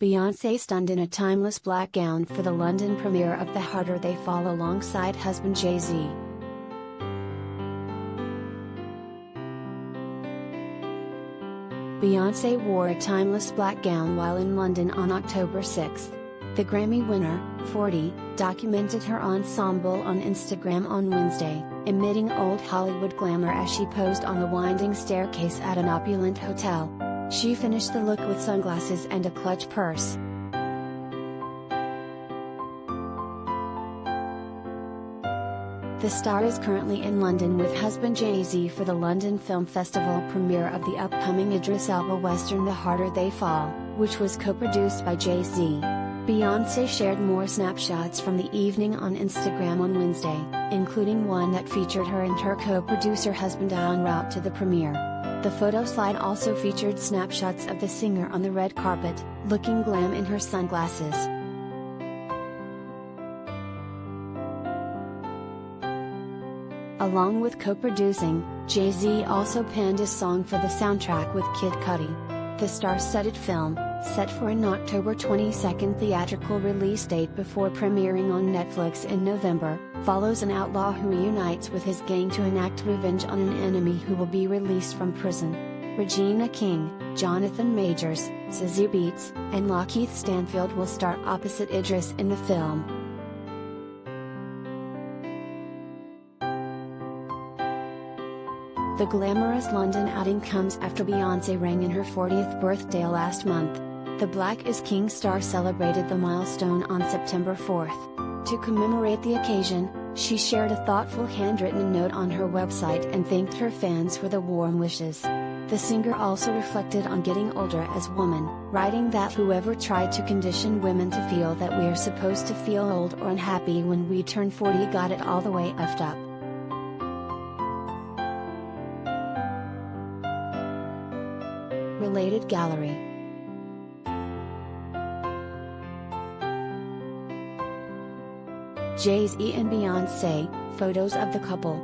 Beyoncé stunned in a timeless black gown for the London premiere of The Harder They Fall alongside husband Jay-Z. Beyoncé wore a timeless black gown while in London on October 6. The Grammy winner, 40, documented her ensemble on Instagram on Wednesday, emitting old Hollywood glamour as she posed on the winding staircase at an opulent hotel. She finished the look with sunglasses and a clutch purse. The star is currently in London with husband Jay-Z for the London Film Festival premiere of the upcoming Idris Elba western The Harder They Fall, which was co-produced by Jay-Z. Beyoncé shared more snapshots from the evening on Instagram on Wednesday, including one that featured her and her co-producer husband en route to the premiere. The photo slide also featured snapshots of the singer on the red carpet, looking glam in her sunglasses. Along with co-producing, Jay-Z also penned a song for the soundtrack with Kid Cudi. The star-studded film, set for an October 22 theatrical release date before premiering on Netflix in November, follows an outlaw who reunites with his gang to enact revenge on an enemy who will be released from prison. Regina King, Jonathan Majors, Zazie Beetz, and Lakeith Stanfield will star opposite Idris in the film. The glamorous London outing comes after Beyoncé rang in her 40th birthday last month. The Black is King star celebrated the milestone on September 4th. To commemorate the occasion, she shared a thoughtful handwritten note on her website and thanked her fans for the warm wishes. The singer also reflected on getting older as woman, writing that whoever tried to condition women to feel that we're supposed to feel old or unhappy when we turn 40 got it all the way effed up. Related gallery. Jay-Z and Beyoncé, photos of the couple.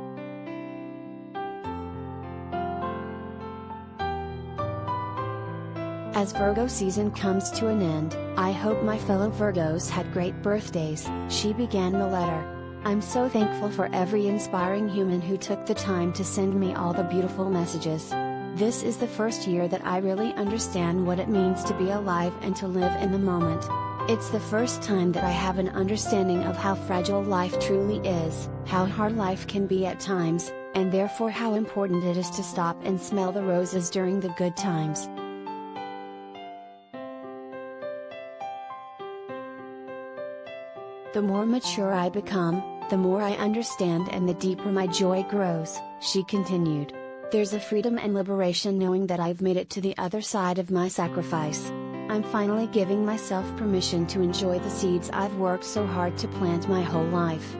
As Virgo season comes to an end, I hope my fellow Virgos had great birthdays, she began the letter. I'm so thankful for every inspiring human who took the time to send me all the beautiful messages. This is the first year that I really understand what it means to be alive and to live in the moment. It's the first time that I have an understanding of how fragile life truly is, how hard life can be at times, and therefore how important it is to stop and smell the roses during the good times. The more mature I become, the more I understand and the deeper my joy grows, she continued. There's a freedom and liberation knowing that I've made it to the other side of my sacrifice. I'm finally giving myself permission to enjoy the seeds I've worked so hard to plant my whole life.